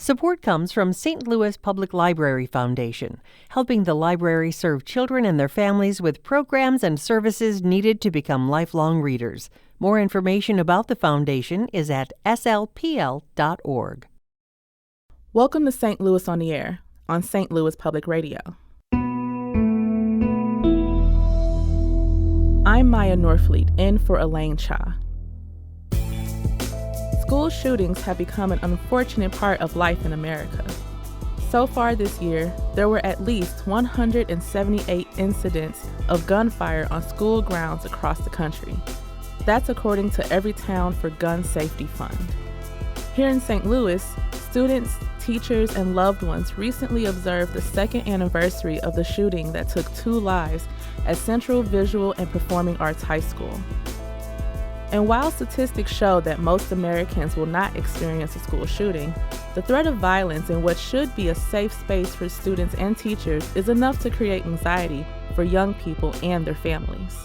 Support comes from St. Louis Public Library Foundation, helping the library serve children and their families with programs and services needed to become lifelong readers. More information about the foundation is at slpl.org. Welcome to St. Louis on the Air on St. Louis Public Radio. I'm Maya Norfleet, in for Elaine Cha. School shootings have become an unfortunate part of life in America. So far this year, there were at least 178 incidents of gunfire on school grounds across the country. That's according to Everytown for Gun Safety Fund. Here in St. Louis, students, teachers, and loved ones recently observed the second anniversary of the shooting that took 2 lives at Central Visual and Performing Arts High School. And while statistics show that most Americans will not experience a school shooting, the threat of violence in what should be a safe space for students and teachers is enough to create anxiety for young people and their families.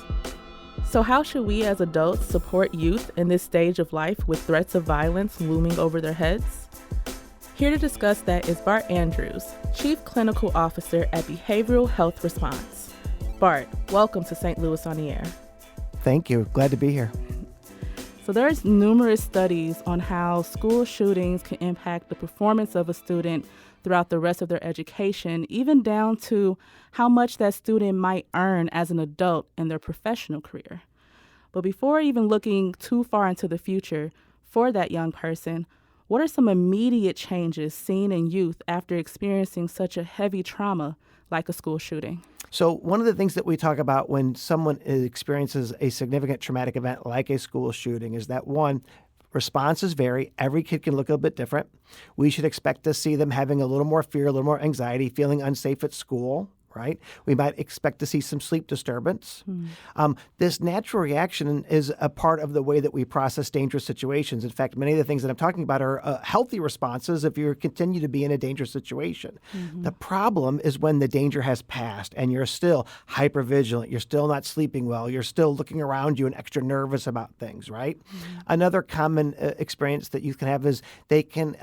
So how should we as adults support youth in this stage of life with threats of violence looming over their heads? Here to discuss that is Bart Andrews, Chief Clinical Officer at Behavioral Health Response. Bart, welcome to St. Louis on the Air. Thank you. Glad to be here. So there's numerous studies on how school shootings can impact the performance of a student throughout the rest of their education, even down to how much that student might earn as an adult in their professional career. But before even looking too far into the future for that young person, what are some immediate changes seen in youth after experiencing such a heavy trauma like a school shooting? So one of the things that we talk about when someone experiences a significant traumatic event like a school shooting is that, one, responses vary. Every kid can look a little bit different. We should expect to see them having a little more fear, a little more anxiety, feeling unsafe at school, right? We might expect to see some sleep disturbance. This natural reaction is a part of the way that we process dangerous situations. In fact, many of the things that I'm talking about are healthy responses if you continue to be in a dangerous situation. The problem is when the danger has passed and you're still hypervigilant, you're still not sleeping well, you're still looking around you and extra nervous about things, right? Another common experience that you can have is they can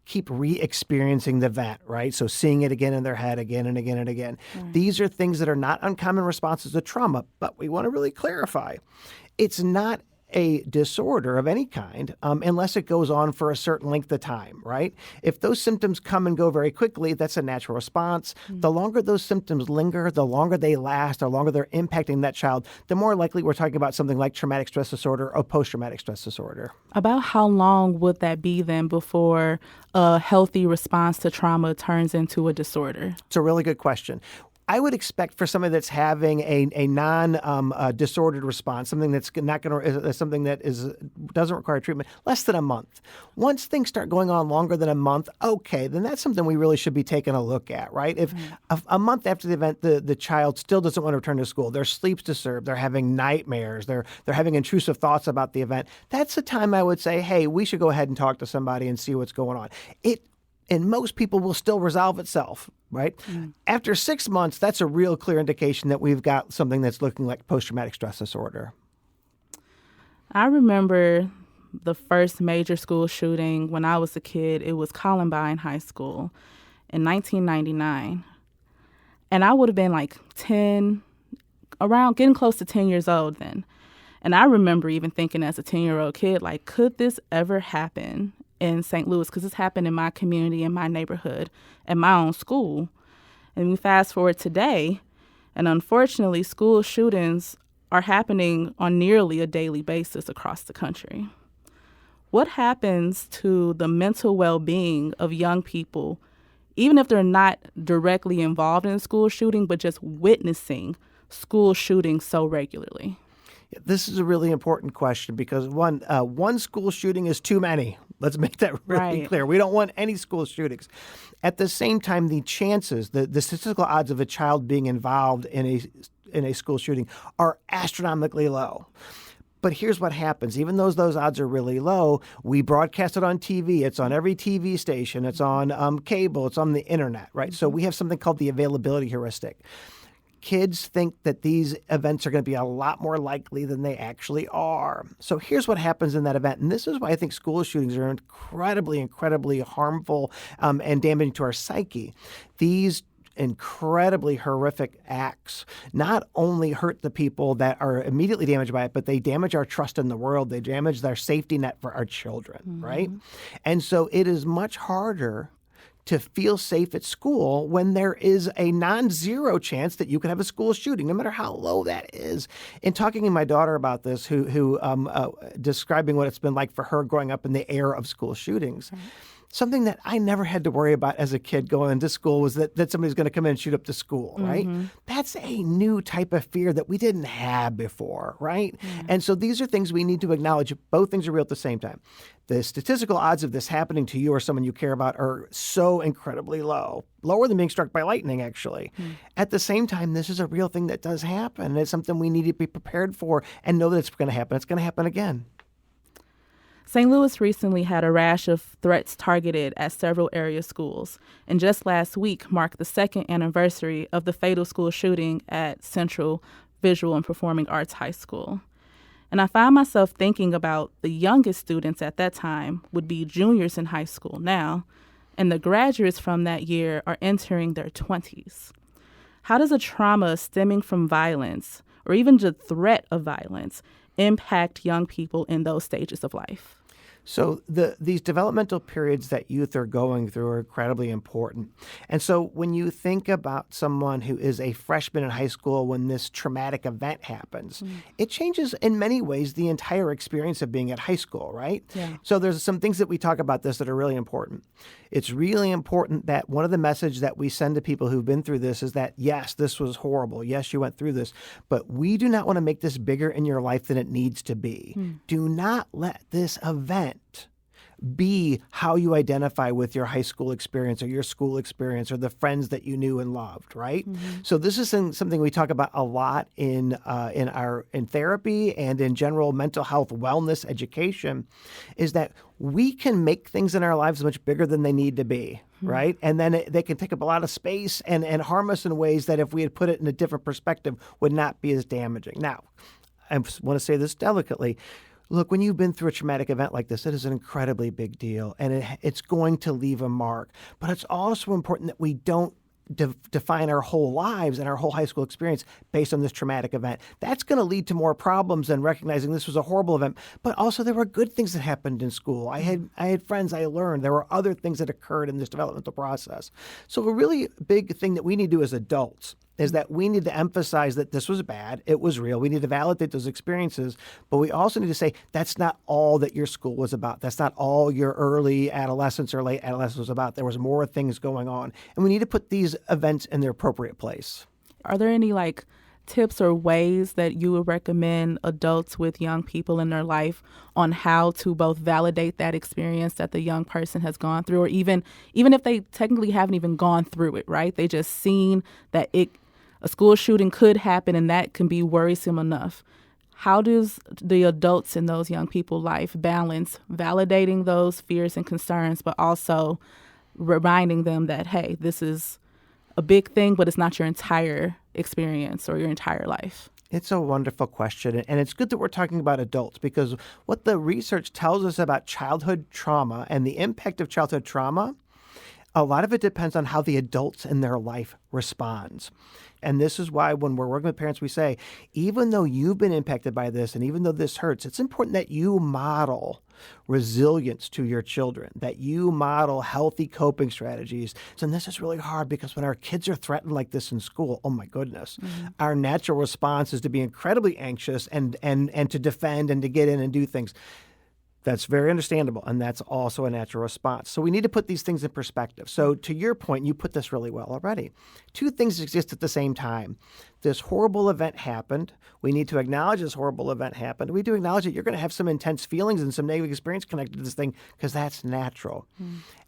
keep re-experiencing the event, right? So seeing it again in their head again and again and again. These are things that are not uncommon responses to trauma, but we want to really clarify. It's not a disorder of any kind unless it goes on for a certain length of time, right? If those symptoms come and go very quickly, that's a natural response. The longer those symptoms linger, the longer they last, the longer they're impacting that child, the more likely we're talking about something like traumatic stress disorder or post-traumatic stress disorder. About how long would that be then before a healthy response to trauma turns into a disorder? It's a really good question. I would expect for somebody that's having a non-disordered response, something that's not going to, something that doesn't require treatment, less than a month. Once things start going on longer than a month, okay, then that's something we really should be taking a look at, right? If a month after the event, the child still doesn't want to return to school, their sleep's disturbed, they're having nightmares, they're having intrusive thoughts about the event, that's the time I would say, hey, we should go ahead and talk to somebody and see what's going on. And most people will still resolve itself, right? After 6 months, that's a real clear indication that we've got something that's looking like post-traumatic stress disorder. I remember the first major school shooting when I was a kid. It was Columbine High School in 1999. And I would have been like 10, around getting close to 10 years old then. And I remember even thinking as a 10-year-old kid, like, could this ever happen in St. Louis? Because this happened in my community, in my neighborhood, at my own school. And we fast forward today, and unfortunately, school shootings are happening on nearly a daily basis across the country. What happens to the mental well-being of young people, even if they're not directly involved in a school shooting, but just witnessing school shootings so regularly? This is a really important question because one school shooting is too many. Let's make that really clear. We don't want any school shootings. At the same time, the chances, the statistical odds of a child being involved in a school shooting are astronomically low. But here's what happens. Even though those odds are really low, we broadcast it on TV. It's on every TV station. It's on cable. It's on the internet, right? So we have something called the availability heuristic. kids think that these events are going to be a lot more likely than they actually are. So here's what happens in that event. And this is why I think school shootings are incredibly, incredibly harmful and damaging to our psyche. These incredibly horrific acts not only hurt the people that are immediately damaged by it, but they damage our trust in the world. They damage our safety net for our children, right? And so it is much harder to feel safe at school when there is a non-zero chance that you could have a school shooting, no matter how low that is. In talking to my daughter about this, who describing what it's been like for her growing up in the era of school shootings, something that I never had to worry about as a kid going into school was that somebody's going to come in and shoot up the school, right? That's a new type of fear that we didn't have before, right? And so these are things we need to acknowledge. Both things are real at the same time. The statistical odds of this happening to you or someone you care about are so incredibly low, lower than being struck by lightning, actually. At the same time, this is a real thing that does happen. And it's something we need to be prepared for and know that it's going to happen. It's going to happen again. St. Louis recently had a rash of threats targeted at several area schools, and just last week marked the second anniversary of the fatal school shooting at Central Visual and Performing Arts High School. And I find myself thinking about the youngest students at that time would be juniors in high school now, and the graduates from that year are entering their 20s. How does a trauma stemming from violence, or even the threat of violence, impact young people in those stages of life? So these developmental periods that youth are going through are incredibly important. And so when you think about someone who is a freshman in high school when this traumatic event happens, it changes in many ways the entire experience of being at high school, right? So there's some things that we talk about this that are really important. It's really important that one of the messages that we send to people who've been through this is that, yes, this was horrible. Yes, you went through this, but we do not want to make this bigger in your life than it needs to be. Do not let this event be how you identify with your high school experience or your school experience or the friends that you knew and loved, right? So this is something we talk about a lot in therapy and in general mental health wellness education, is that we can make things in our lives much bigger than they need to be, right? And then they can take up a lot of space and harm us in ways that if we had put it in a different perspective would not be as damaging. Now, I want to say this delicately. Look, when you've been through a traumatic event like this, it is an incredibly big deal, and it's going to leave a mark. But it's also important that we don't define our whole lives and our whole high school experience based on this traumatic event. That's going to lead to more problems than recognizing this was a horrible event. But also there were good things that happened in school. I had friends I learned. There were other things that occurred in this developmental process. So a really big thing that we need to do as adults is that we need to emphasize that this was bad, it was real. We need to validate those experiences, but we also need to say that's not all that your school was about. That's not all your early adolescence or late adolescence was about. There was more things going on, and we need to put these events in their appropriate place. Are there any tips or ways that you would recommend adults with young people in their life on how to both validate that experience that the young person has gone through, or even if they technically haven't even gone through it, right? They just seen that a school shooting could happen and that can be worrisome enough. How does the adults in those young people's life balance validating those fears and concerns, but also reminding them that, hey, this is a big thing, but it's not your entire experience or your entire life? It's a wonderful question, and it's good that we're talking about adults, because what the research tells us about childhood trauma and the impact of childhood trauma, a lot of it depends on how the adults in their life responds. And this is why when we're working with parents, we say, even though you've been impacted by this and even though this hurts, it's important that you model resilience to your children, that you model healthy coping strategies. And this is really hard because when our kids are threatened like this in school, oh my goodness, our natural response is to be incredibly anxious and to defend and to get in and do things. That's very understandable, and that's also a natural response. So we need to put these things in perspective. So to your point, you put this really well already. Two things exist at the same time. This horrible event happened. We need to acknowledge this horrible event happened. We do acknowledge that you're going to have some intense feelings and some negative experience connected to this thing because that's natural.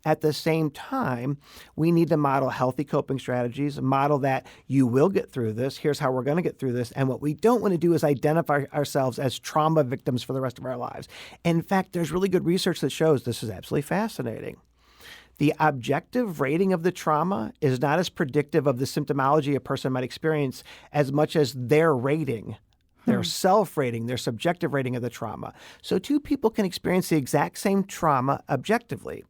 At the same time, we need to model healthy coping strategies, model that you will get through this. Here's how we're going to get through this. And what we don't want to do is identify ourselves as trauma victims for the rest of our lives. In fact, there's really good research that shows this is absolutely fascinating, The objective rating of the trauma is not as predictive of the symptomology a person might experience as much as their rating, their self-rating, their subjective rating of the trauma. So two people can experience the exact same trauma objectively.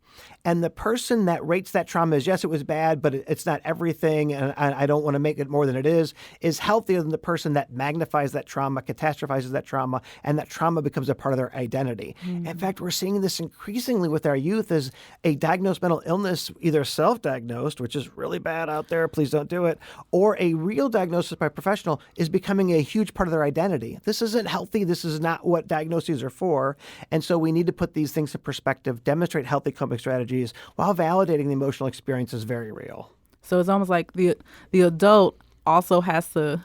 And the person that rates that trauma as, yes, it was bad, but it's not everything, and I don't want to make it more than it is healthier than the person that magnifies that trauma, catastrophizes that trauma, and that trauma becomes a part of their identity. In fact, we're seeing this increasingly with our youth as a diagnosed mental illness, either self-diagnosed, which is really bad out there, please don't do it, or a real diagnosis by a professional is becoming a huge part of their identity. This isn't healthy. This is not what diagnoses are for. And so we need to put these things in perspective, demonstrate healthy coping strategies while validating the emotional experience is very real. So it's almost like the adult also has to,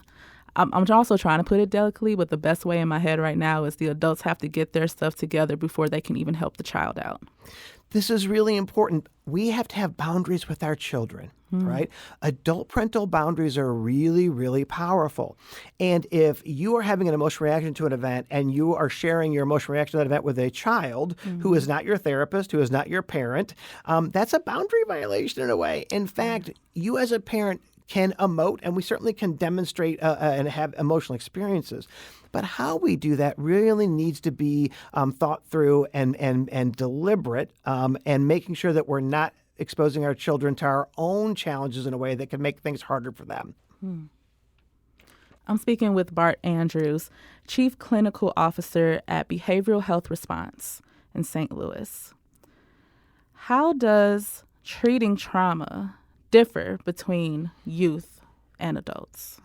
I'm also trying to put it delicately, but the best way in my head right now is the adults have to get their stuff together before they can even help the child out. This is really important. We have to have boundaries with our children, right? Adult parental boundaries are really, really powerful. And if you are having an emotional reaction to an event and you are sharing your emotional reaction to that event with a child who is not your therapist, who is not your parent, that's a boundary violation in a way. In fact, you as a parent can emote, and we certainly can demonstrate and have emotional experiences. But how we do that really needs to be thought through and deliberate, and making sure that we're not exposing our children to our own challenges in a way that can make things harder for them. I'm speaking with Bart Andrews, Chief Clinical Officer at Behavioral Health Response in St. Louis. How does treating trauma differ between youth and adults?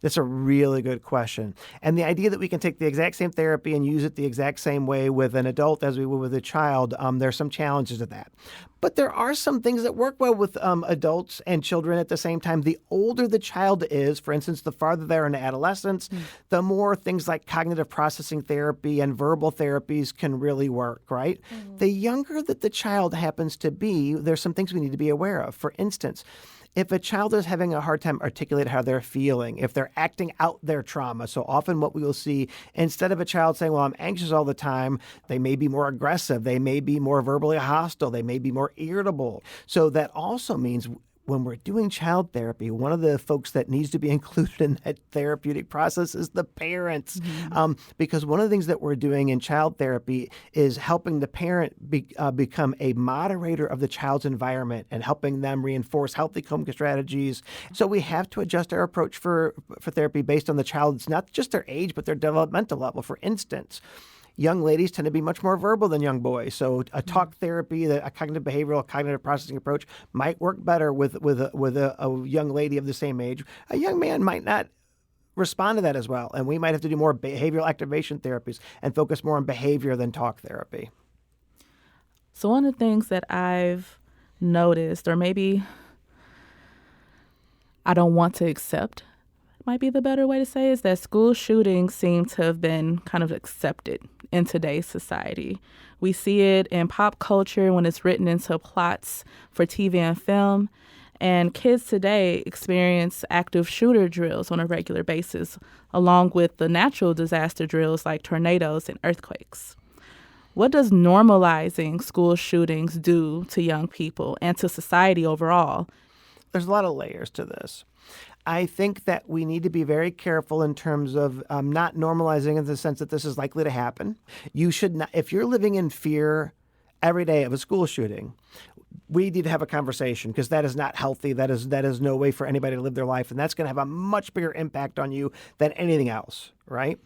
That's a really good question. And the idea that we can take the exact same therapy and use it the exact same way with an adult as we would with a child, there's some challenges to that. But there are some things that work well with adults and children at the same time. The older the child is, for instance, the farther they're into adolescence, the more things like cognitive processing therapy and verbal therapies can really work, right? The younger that the child happens to be, there's some things we need to be aware of. For instance, if a child is having a hard time articulating how they're feeling, if they're acting out their trauma, so often what we will see, instead of a child saying, well, I'm anxious all the time, they may be more aggressive, they may be more verbally hostile, they may be more irritable. So that also means when we're doing child therapy, one of the folks that needs to be included in that therapeutic process is the parents. Because one of the things that we're doing in child therapy is helping the parent become a moderator of the child's environment and helping them reinforce healthy coping strategies. So we have to adjust our approach for therapy based on the child's, not just their age, but their developmental level. For instance, young ladies tend to be much more verbal than young boys. So a talk therapy, a cognitive behavioral, cognitive processing approach might work better with a young lady of the same age. A young man might not respond to that as well. And we might have to do more behavioral activation therapies and focus more on behavior than talk therapy. So one of the things that I've noticed, or maybe I don't want to accept, might be the better way to say, is that school shootings seem to have been kind of accepted in today's society. We see it in pop culture when it's written into plots for TV and film, and kids today experience active shooter drills on a regular basis, along with the natural disaster drills like tornadoes and earthquakes. What does normalizing school shootings do to young people and to society overall? There's a lot of layers to this. I think that we need to be very careful in terms of not normalizing in the sense that this is likely to happen. You should not, if you're living in fear every day of a school shooting, we need to have a conversation because that is not healthy. That is no way for anybody to live their life. And that's going to have a much bigger impact on you than anything else, right?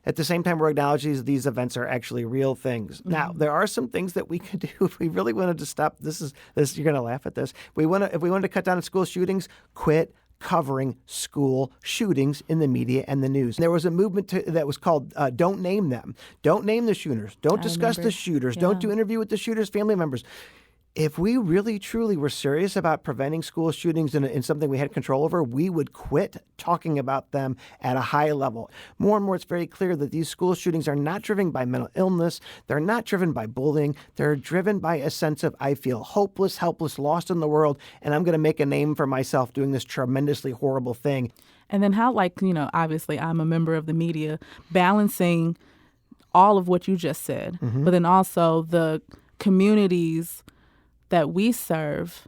At the same time, we're acknowledging these events are actually real things. Now, there are some things that we could do if we really wanted to stop. This you're going to laugh at this. If we wanted to cut down on school shootings, quit covering school shootings in the media and the news. There was a movement that was called Don't Name Them. Don't name the shooters. Don't discuss the shooters. Yeah. Don't do interview with the shooters' family members. If we really, truly were serious about preventing school shootings in something we had control over, we would quit talking about them at a high level. More and more, it's very clear that these school shootings are not driven by mental illness. They're not driven by bullying. They're driven by a sense of, I feel hopeless, helpless, lost in the world, and I'm going to make a name for myself doing this tremendously horrible thing. And then how, obviously I'm a member of the media, balancing all of what you just said, but then also the community's that we serve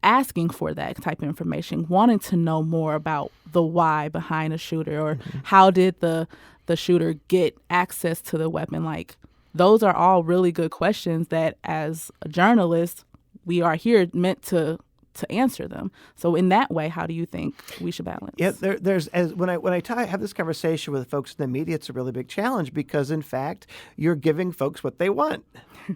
asking for that type of information, wanting to know more about the why behind a shooter, or how did the shooter get access to the weapon? Like, those are all really good questions that, as a journalist, we are here meant to answer them. So in that way, how do you think we should balance? Yeah, when I have this conversation with folks in the media, it's a really big challenge because, in fact, you're giving folks what they want,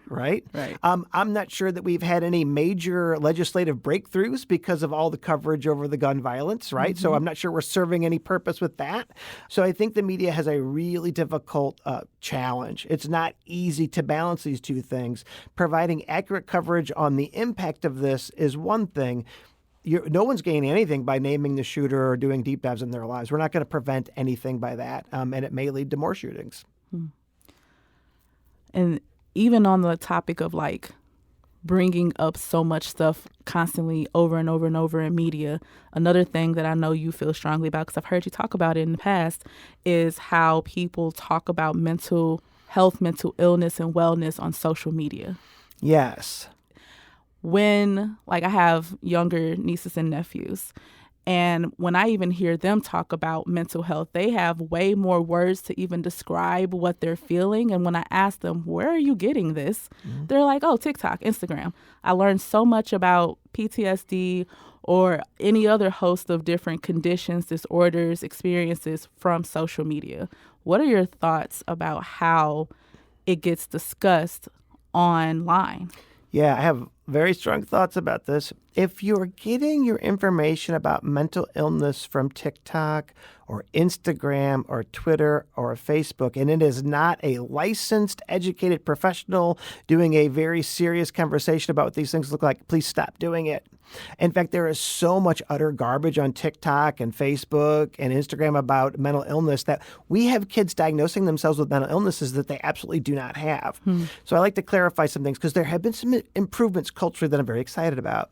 right? Right. I'm not sure that we've had any major legislative breakthroughs because of all the coverage over the gun violence, right? So I'm not sure we're serving any purpose with that. So I think the media has a really difficult challenge. It's not easy to balance these two things. Providing accurate coverage on the impact of this is one thing. No one's gaining anything by naming the shooter or doing deep dives in their lives. We're not going to prevent anything by that, and it may lead to more shootings. And even on the topic of like bringing up so much stuff constantly over and over and over in media, another thing that I know you feel strongly about, because I've heard you talk about it in the past, is how people talk about mental health, mental illness, and wellness on social media. Yes. When, like, I have younger nieces and nephews, and when I even hear them talk about mental health, they have way more words to even describe what they're feeling. And when I ask them, where are you getting this? They're like, oh, TikTok, Instagram. I learned so much about PTSD or any other host of different conditions, disorders, experiences from social media. What are your thoughts about how it gets discussed online? Yeah, I have very strong thoughts about this. If you're getting your information about mental illness from TikTok or Instagram or Twitter or Facebook, and it is not a licensed, educated professional doing a very serious conversation about what these things look like, please stop doing it. In fact, there is so much utter garbage on TikTok and Facebook and Instagram about mental illness that we have kids diagnosing themselves with mental illnesses that they absolutely do not have. So I like to clarify some things because there have been some improvements culturally that I'm very excited about.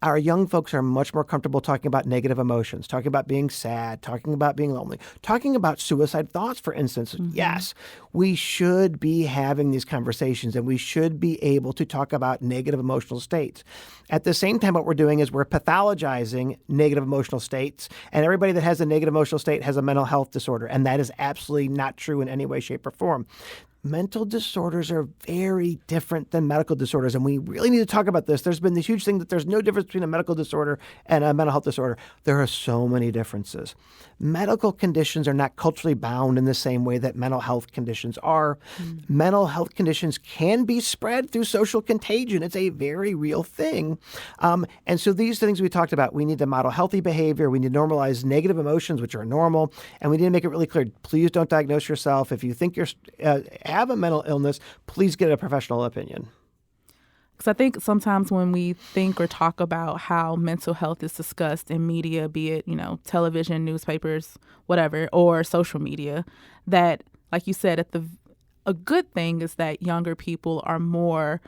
Our young folks are much more comfortable talking about negative emotions, talking about being sad, talking about being lonely, talking about suicide thoughts, for instance. Yes, we should be having these conversations and we should be able to talk about negative emotional states. At the same time, what we're doing is we're pathologizing negative emotional states, and everybody that has a negative emotional state has a mental health disorder, and that is absolutely not true in any way, shape, or form. Mental disorders are very different than medical disorders, and we really need to talk about this. There's been this huge thing that there's no difference between a medical disorder and a mental health disorder. There are so many differences. Medical conditions are not culturally bound in the same way that mental health conditions are. Mental health conditions can be spread through social contagion. It's a very real thing. And so these things we talked about, we need to model healthy behavior. We need to normalize negative emotions, which are normal. And we need to make it really clear, please don't diagnose yourself. If you think you're have a mental illness, please get a professional opinion. Because I think sometimes when we think or talk about how mental health is discussed in media, be it, television, newspapers, whatever, or social media, that, like you said, a good thing is that younger people are more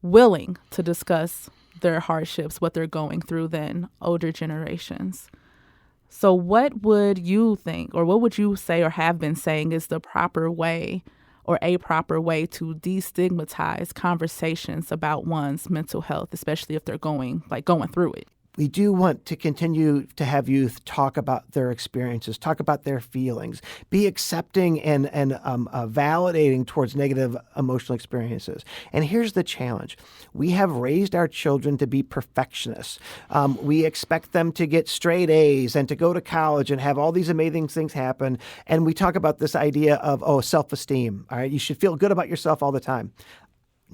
willing to discuss their hardships, what they're going through, than older generations. So what would you think, or what would you say or have been saying is the proper way or a proper way to destigmatize conversations about one's mental health, especially if they're going through it? We do want to continue to have youth talk about their experiences, talk about their feelings, be accepting and validating towards negative emotional experiences. And here's the challenge. We have raised our children to be perfectionists. We expect them to get straight A's and to go to college and have all these amazing things happen. And we talk about this idea of, self-esteem. All right, you should feel good about yourself all the time.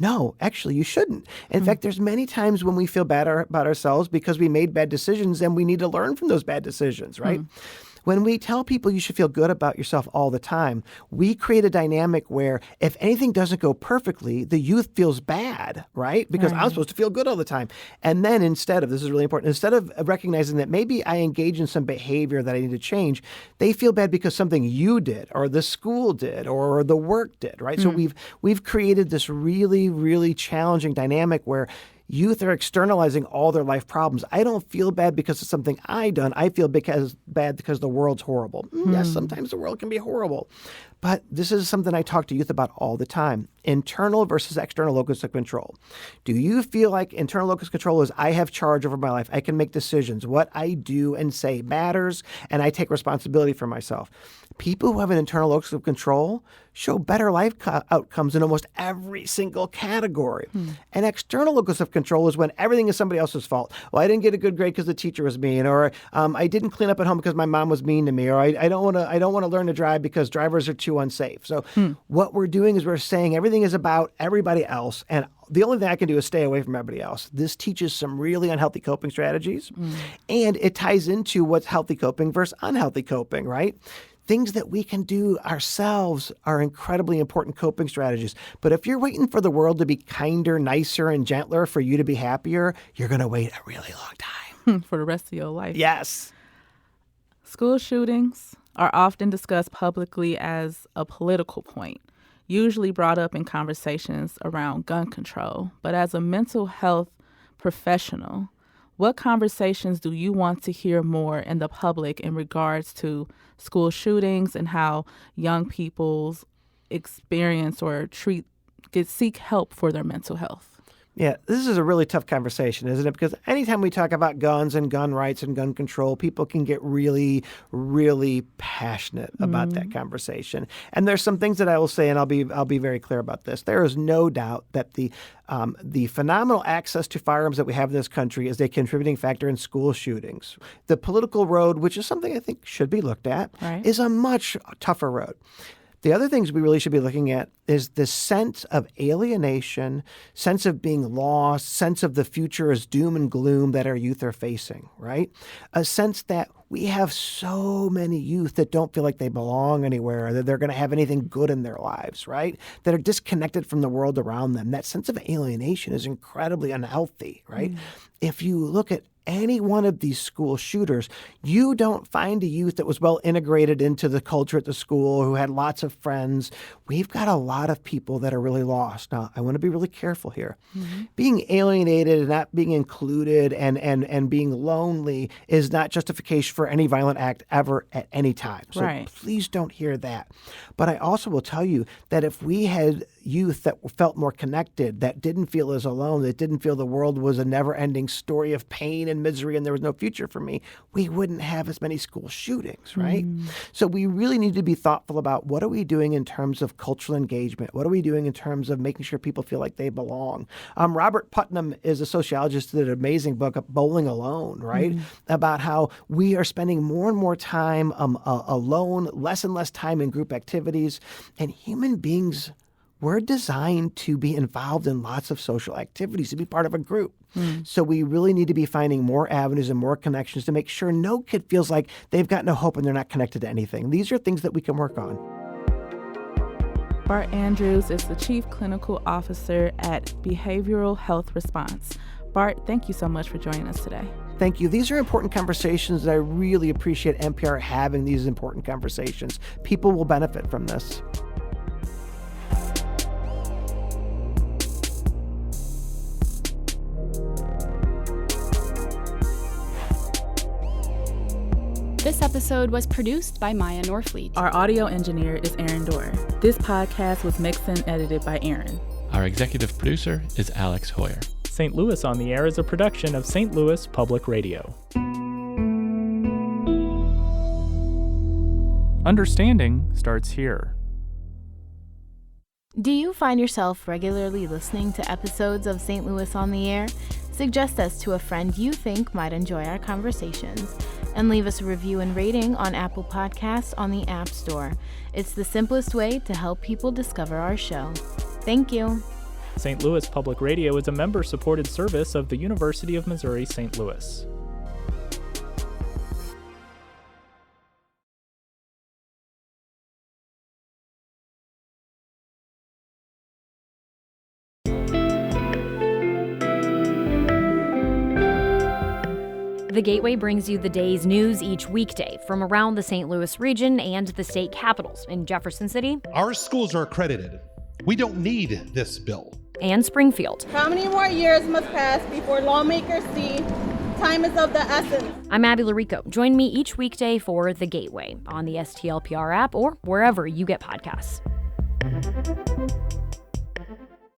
No, actually, you shouldn't. In fact, there's many times when we feel bad about ourselves because we made bad decisions and we need to learn from those bad decisions, right? When we tell people you should feel good about yourself all the time, we create a dynamic where if anything doesn't go perfectly, the youth feels bad, right? Because I'm supposed to feel good all the time. And then instead of recognizing that maybe I engage in some behavior that I need to change, they feel bad because something you did or the school did or the work did, right? So we've created this really, really challenging dynamic where youth are externalizing all their life problems. I don't feel bad because of something I done. I feel bad because the world's horrible. Yes, sometimes the world can be horrible. But this is something I talk to youth about all the time. Internal versus external locus of control. Do you feel like internal locus of control is I have charge over my life? I can make decisions. What I do and say matters, and I take responsibility for myself. People who have an internal locus of control show better life outcomes in almost every single category. An external locus of control is when everything is somebody else's fault. Well, I didn't get a good grade because the teacher was mean, or I didn't clean up at home because my mom was mean to me, or I don't want to learn to drive because drivers are too unsafe. So what we're doing is we're saying everything is about everybody else, and the only thing I can do is stay away from everybody else. This teaches some really unhealthy coping strategies, and it ties into what's healthy coping versus unhealthy coping, right? Things that we can do ourselves are incredibly important coping strategies. But if you're waiting for the world to be kinder, nicer, and gentler for you to be happier, you're going to wait a really long time. For the rest of your life. Yes. School shootings are often discussed publicly as a political point, usually brought up in conversations around gun control. But as a mental health professional, what conversations do you want to hear more in the public in regards to school shootings and how young people's experience or seek help for their mental health? Yeah, this is a really tough conversation, isn't it? Because anytime we talk about guns and gun rights and gun control, people can get really, really passionate about that conversation. And there's some things that I will say, and I'll be very clear about this. There is no doubt that the phenomenal access to firearms that we have in this country is a contributing factor in school shootings. The political road, which is something I think should be looked at, is a much tougher road. The other things we really should be looking at is the sense of alienation, sense of being lost, sense of the future as doom and gloom that our youth are facing, right? A sense that we have so many youth that don't feel like they belong anywhere, that they're going to have anything good in their lives, right? That are disconnected from the world around them. That sense of alienation is incredibly unhealthy, right? If you look at any one of these school shooters, you don't find a youth that was well integrated into the culture at the school, who had lots of friends. We've got a lot of people that are really lost. Now, I want to be really careful here. Being alienated and not being included and being lonely is not justification for any violent act ever at any time. So please don't hear that. But I also will tell you that if we had youth that felt more connected, that didn't feel as alone, that didn't feel the world was a never-ending story of pain and misery and there was no future for me, we wouldn't have as many school shootings, right? So we really need to be thoughtful about what are we doing in terms of cultural engagement? What are we doing in terms of making sure people feel like they belong? Robert Putnam is a sociologist that did an amazing book, Bowling Alone, right? About how we are spending more and more time alone, less and less time in group activities, and human beings, we're designed to be involved in lots of social activities, to be part of a group. So we really need to be finding more avenues and more connections to make sure no kid feels like they've got no hope and they're not connected to anything. These are things that we can work on. Bart Andrews is the Chief Clinical Officer at Behavioral Health Response. Bart, thank you so much for joining us today. Thank you. These are important conversations that I really appreciate NPR having these important conversations. People will benefit from this. This episode was produced by Maya Norfleet. Our audio engineer is Aaron Dorr. This podcast was mixed and edited by Aaron. Our executive producer is Alex Hoyer. St. Louis on the Air is a production of St. Louis Public Radio. Understanding starts here. Do you find yourself regularly listening to episodes of St. Louis on the Air? Suggest us to a friend you think might enjoy our conversations, and leave us a review and rating on Apple Podcasts on the App Store. It's the simplest way to help people discover our show. Thank you. St. Louis Public Radio is a member-supported service of the University of Missouri St. Louis. The Gateway brings you the day's news each weekday from around the St. Louis region and the state capitals in Jefferson City. Our schools are accredited. We don't need this bill. And Springfield. How many more years must pass before lawmakers see Time is of the essence. I'm Abby Larico. Join me each weekday for The Gateway on the STLPR app or wherever you get podcasts.